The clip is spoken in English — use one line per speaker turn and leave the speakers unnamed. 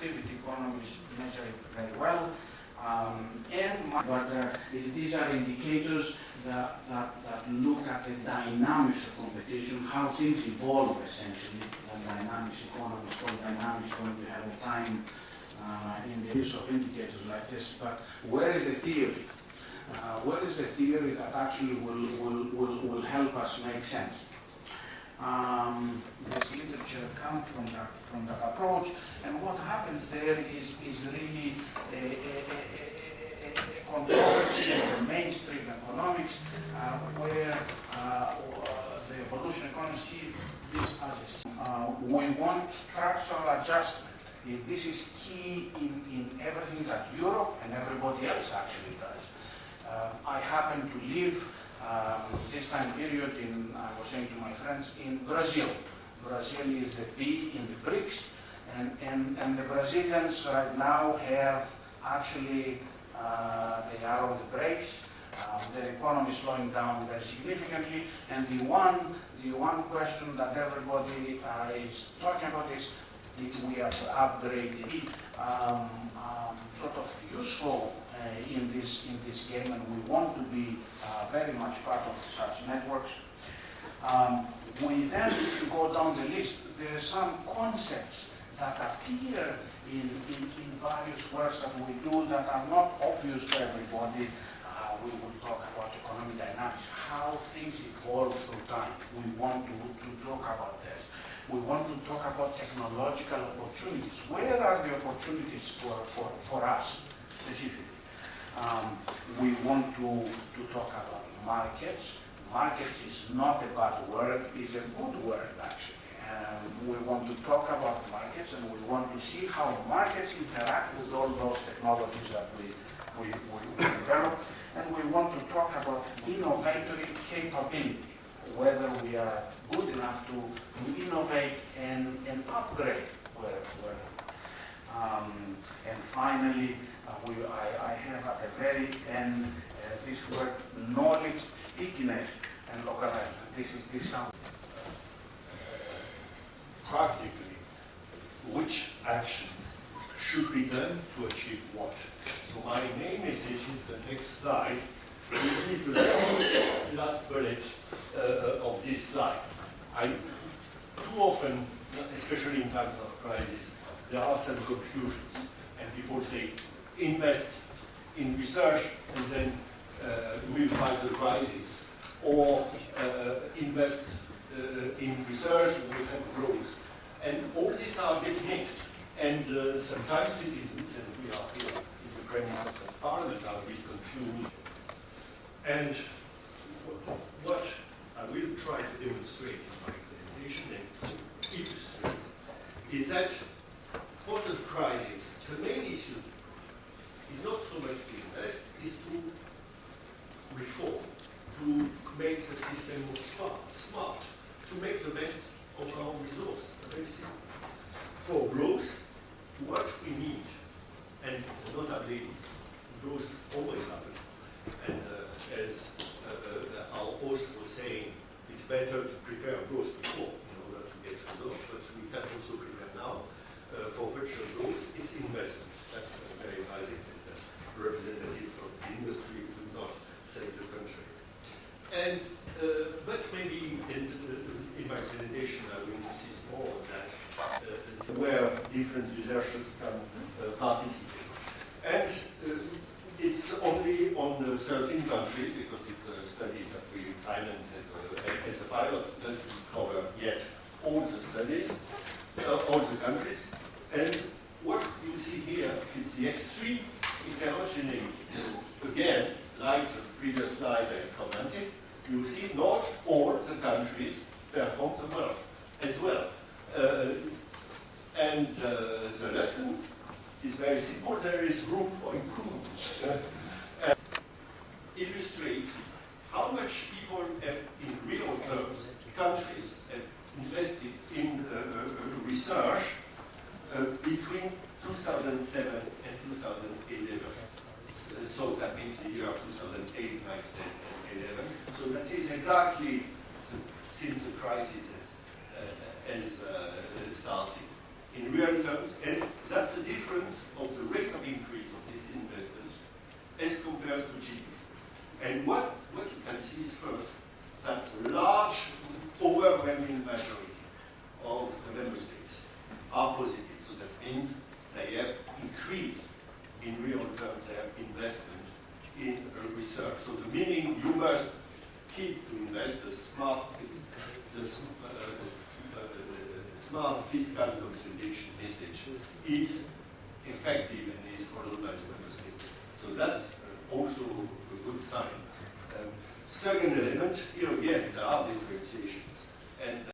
activity economies measure it very well. These are indicators that look at the dynamics of competition, how things evolve essentially. The dynamics economists call dynamics when we have a time in the use of indicators like this. But where is the theory? Where is the theory that actually will help us make sense? This literature comes from that approach, and what happens there is really a controversy in the mainstream economics where the evolution economists see this as we want structural adjustment. This is key in everything that Europe and everybody else actually does. I happen to live this time period I was saying to my friends, in Brazil. Brazil is the B in the BRICS, and the Brazilians right now have actually, they are on the brakes. Their economy is slowing down very significantly, and the one question that everybody is talking about is, did we have to upgrade the sort of useful in this game, and we want to be very much part of such networks. We then, if you go down the list, there are some concepts that appear in various works that we do that are not obvious to everybody. We will talk about economic dynamics, how things evolve through time. We want to talk about this. We want to talk about technological opportunities. Where are the opportunities for us specifically? We want to talk about markets. Market is not a bad word, it's a good word actually. We want to talk about markets, and we want to see how markets interact with all those technologies that we develop. And we want to talk about innovatory capability, whether we are good enough to innovate and upgrade and finally, I have at the very end this word knowledge, stickiness, and localization. This sounds
practically, which actions should be done to achieve what? So my main message is the next slide. It is the very last bullet of this slide. Too often, especially in times of crisis, there are some confusions, and people say, invest in research and then we'll fight the crisis, or invest in research and we'll have growth. And all these are a bit mixed, and sometimes citizens, and we are here in the premise of the parliament, are a bit confused. And what I will try to demonstrate in my presentation and to illustrate is that for the crisis, the main issue is not so much to invest, is to reform, to make the system more smart, to make the best of our resource. Very simple. For growth, what we need, and notably, growth always happens. And as our host was saying, it's better to prepare growth before in order to get results, but we can also prepare now for future growth. It's investment. That's very basic, and representative of the industry would not say the contrary. And but maybe in my presentation I will insist more on that, where different researchers can participate. And it's only on 13 countries, because it's a study that we finance as a pilot. It doesn't cover yet all the studies, all the countries. And what you see here is the extreme heterogeneity. So again, like the previous slide I commented, you see not all the countries perform the work as well. And the lesson is very simple. There is room for improvement. Illustrate how much people have, in real terms, countries have invested in research between 2007 and 2011. So that means the year 2008, 9, 10, and 11. So that is exactly since the crisis has started. in real terms, and that's the difference of the rate of increase of these investments as compared to GDP. And what you can see is first, that the large, overwhelming majority of the member states are positive. So that means they have increased in real terms their investment in research. So the meaning you must keep to invest the smart fiscal consolidation message is effective and is followed by the member states. So that's also a good sign. Second element, here again, there are differentiations. And